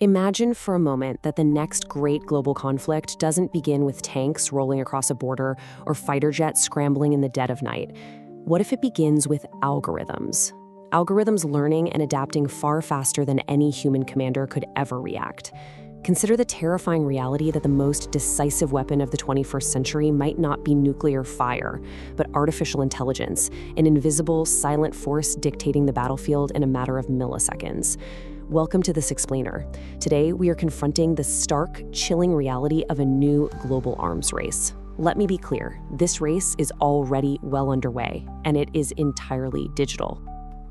Imagine for a moment that the next great global conflict doesn't begin with tanks rolling across a border or fighter jets scrambling in the dead of night. What if it begins with algorithms? Algorithms learning and adapting far faster than any human commander could ever react. Consider the terrifying reality that the most decisive weapon of the 21st century might not be nuclear fire, but artificial intelligence, an invisible, silent force dictating the battlefield in a matter of milliseconds. Welcome to This Explainer. Today, we are confronting the stark, chilling reality of a new global arms race. Let me be clear, this race is already well underway, and it is entirely digital.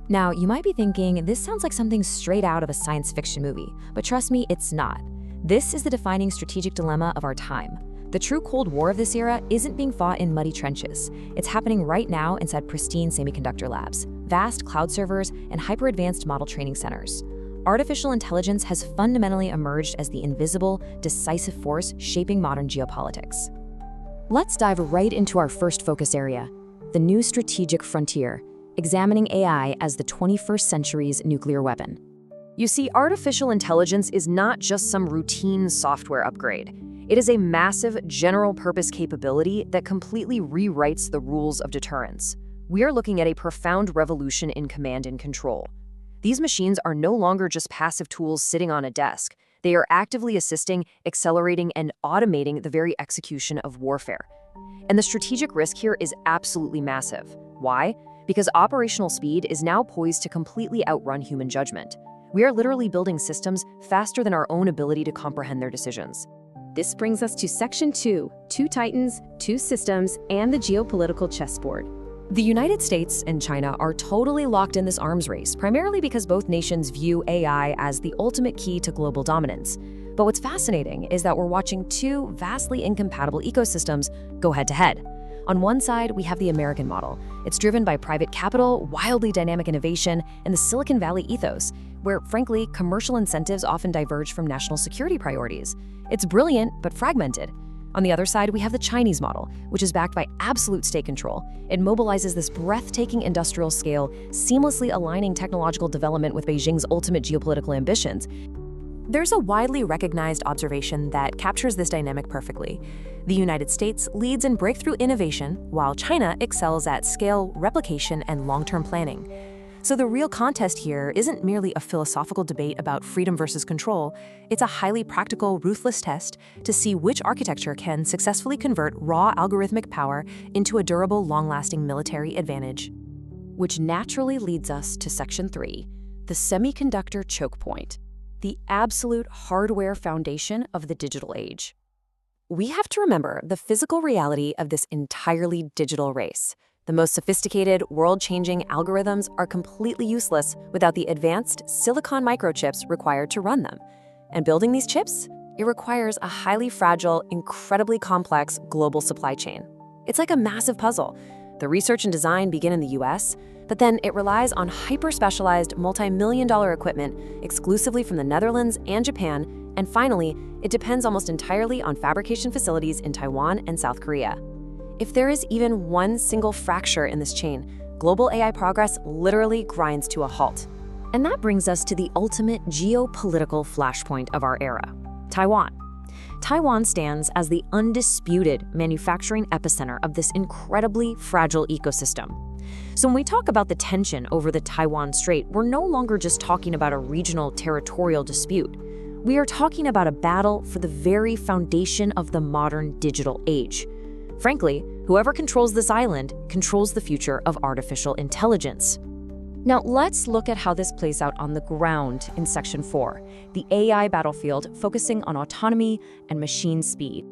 Now, you might be thinking, this sounds like something straight out of a science fiction movie, but trust me, it's not. This is the defining strategic dilemma of our time. The true Cold War of this era isn't being fought in muddy trenches. It's happening right now inside pristine semiconductor labs, vast cloud servers, and hyper-advanced model training centers. Artificial intelligence has fundamentally emerged as the invisible, decisive force shaping modern geopolitics. Let's dive right into our first focus area, the new strategic frontier, examining AI as the 21st century's nuclear weapon. You see, artificial intelligence is not just some routine software upgrade. It is a massive, general-purpose capability that completely rewrites the rules of deterrence. We are looking at a profound revolution in command and control. These machines are no longer just passive tools sitting on a desk. They are actively assisting, accelerating, and automating the very execution of warfare. And the strategic risk here is absolutely massive. Why? Because operational speed is now poised to completely outrun human judgment. We are literally building systems faster than our own ability to comprehend their decisions. This brings us to Section 2, two titans, two systems, and the geopolitical chessboard. The United States and China are totally locked in this arms race, primarily because both nations view AI as the ultimate key to global dominance. But what's fascinating is that we're watching two vastly incompatible ecosystems go head-to-head. On one side, we have the American model. It's driven by private capital, wildly dynamic innovation, and the Silicon Valley ethos, where, frankly, commercial incentives often diverge from national security priorities. It's brilliant, but fragmented. On the other side, we have the Chinese model, which is backed by absolute state control. It mobilizes this breathtaking industrial scale, seamlessly aligning technological development with Beijing's ultimate geopolitical ambitions. There's a widely recognized observation that captures this dynamic perfectly. The United States leads in breakthrough innovation, while China excels at scale, replication, and long-term planning. So the real contest here isn't merely a philosophical debate about freedom versus control. It's a highly practical, ruthless test to see which architecture can successfully convert raw algorithmic power into a durable, long-lasting military advantage. Which naturally leads us to Section 3, the semiconductor choke point, the absolute hardware foundation of the digital age. We have to remember the physical reality of this entirely digital race. The most sophisticated, world-changing algorithms are completely useless without the advanced silicon microchips required to run them. And building these chips, it requires a highly fragile, incredibly complex global supply chain. It's like a massive puzzle. The research and design begin in the US, but then it relies on hyper-specialized, multi-million-dollar equipment exclusively from the Netherlands and Japan, and finally, it depends almost entirely on fabrication facilities in Taiwan and South Korea. If there is even one single fracture in this chain, global AI progress literally grinds to a halt. And that brings us to the ultimate geopolitical flashpoint of our era, Taiwan. Taiwan stands as the undisputed manufacturing epicenter of this incredibly fragile ecosystem. So when we talk about the tension over the Taiwan Strait, we're no longer just talking about a regional territorial dispute. We are talking about a battle for the very foundation of the modern digital age. Frankly, whoever controls this island controls the future of artificial intelligence. Now, let's look at how this plays out on the ground in Section 4, the AI battlefield focusing on autonomy and machine speed.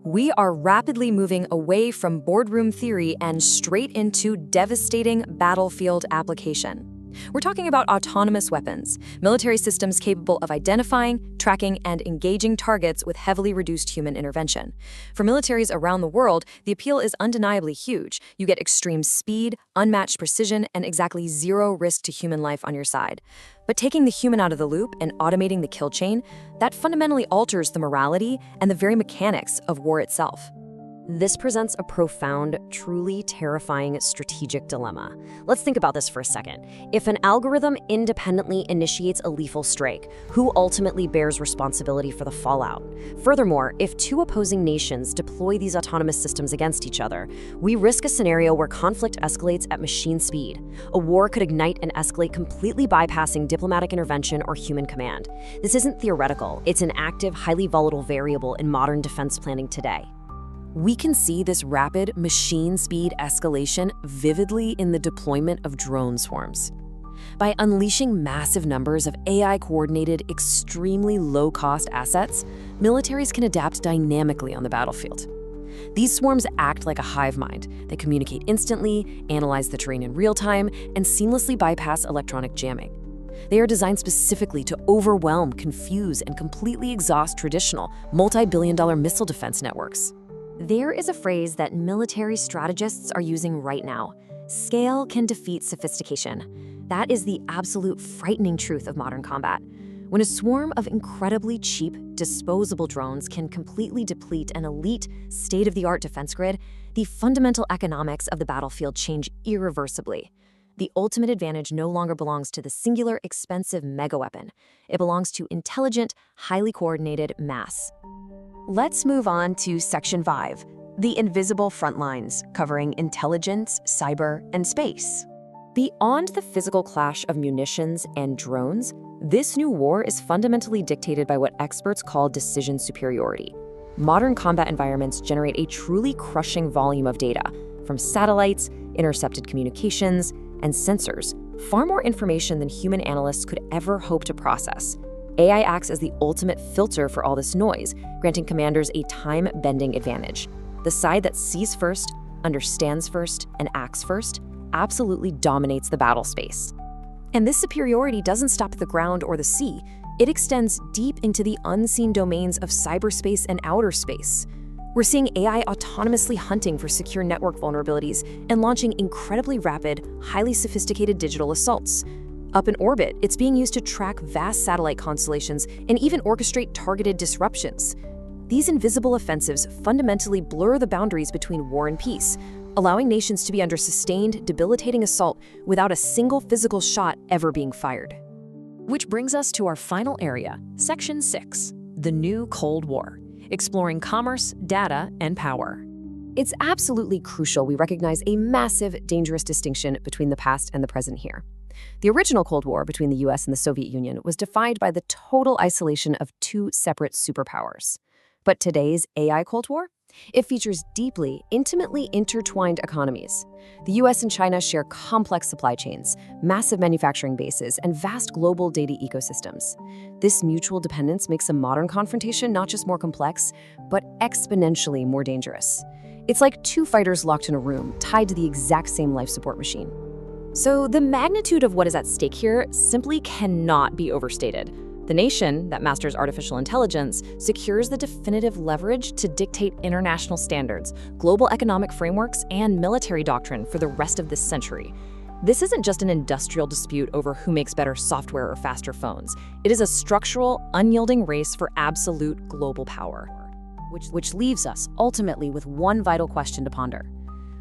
We are rapidly moving away from boardroom theory and straight into devastating battlefield application. We're talking about autonomous weapons, military systems capable of identifying, tracking, and engaging targets with heavily reduced human intervention. For militaries around the world, the appeal is undeniably huge. You get extreme speed, unmatched precision, and exactly zero risk to human life on your side. But taking the human out of the loop and automating the kill chain, that fundamentally alters the morality and the very mechanics of war itself. This presents a profound, truly terrifying strategic dilemma. Let's think about this for a second. If an algorithm independently initiates a lethal strike, who ultimately bears responsibility for the fallout? Furthermore, if two opposing nations deploy these autonomous systems against each other, we risk a scenario where conflict escalates at machine speed. A war could ignite and escalate, completely bypassing diplomatic intervention or human command. This isn't theoretical, it's an active, highly volatile variable in modern defense planning today. We can see this rapid machine speed escalation vividly in the deployment of drone swarms. By unleashing massive numbers of AI-coordinated, extremely low-cost assets, militaries can adapt dynamically on the battlefield. These swarms act like a hive mind. They communicate instantly, analyze the terrain in real time, and seamlessly bypass electronic jamming. They are designed specifically to overwhelm, confuse, and completely exhaust traditional, multi-billion-dollar missile defense networks. There is a phrase that military strategists are using right now. Scale can defeat sophistication. That is the absolute frightening truth of modern combat. When a swarm of incredibly cheap, disposable drones can completely deplete an elite, state-of-the-art defense grid, the fundamental economics of the battlefield change irreversibly. The ultimate advantage no longer belongs to the singular, expensive megaweapon. It belongs to intelligent, highly coordinated mass. Let's move on to Section 5, the invisible front lines, covering intelligence, cyber, and space. Beyond the physical clash of munitions and drones, this new war is fundamentally dictated by what experts call decision superiority. Modern combat environments generate a truly crushing volume of data, from satellites, intercepted communications, and sensors, far more information than human analysts could ever hope to process. AI acts as the ultimate filter for all this noise, granting commanders a time-bending advantage. The side that sees first, understands first, and acts first absolutely dominates the battle space. And this superiority doesn't stop at the ground or the sea. It extends deep into the unseen domains of cyberspace and outer space. We're seeing AI autonomously hunting for secure network vulnerabilities and launching incredibly rapid, highly sophisticated digital assaults. Up in orbit, it's being used to track vast satellite constellations and even orchestrate targeted disruptions. These invisible offensives fundamentally blur the boundaries between war and peace, allowing nations to be under sustained, debilitating assault without a single physical shot ever being fired. Which brings us to our final area, Section 6, the new Cold War, exploring commerce, data, and power. It's absolutely crucial we recognize a massive, dangerous distinction between the past and the present here. The original Cold War between the US and the Soviet Union was defined by the total isolation of two separate superpowers. But today's AI Cold War? It features deeply, intimately intertwined economies. The US and China share complex supply chains, massive manufacturing bases, and vast global data ecosystems. This mutual dependence makes a modern confrontation not just more complex, but exponentially more dangerous. It's like two fighters locked in a room, tied to the exact same life support machine. So the magnitude of what is at stake here simply cannot be overstated. The nation that masters artificial intelligence secures the definitive leverage to dictate international standards, global economic frameworks, and military doctrine for the rest of this century. This isn't just an industrial dispute over who makes better software or faster phones. It is a structural, unyielding race for absolute global power. Which leaves us ultimately with one vital question to ponder.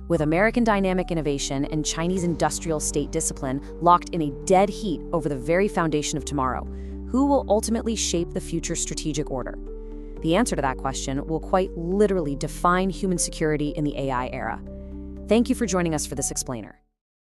With American dynamic innovation and Chinese industrial state discipline locked in a dead heat over the very foundation of tomorrow, who will ultimately shape the future strategic order? The answer to that question will quite literally define human security in the AI era. Thank you for joining us for this explainer.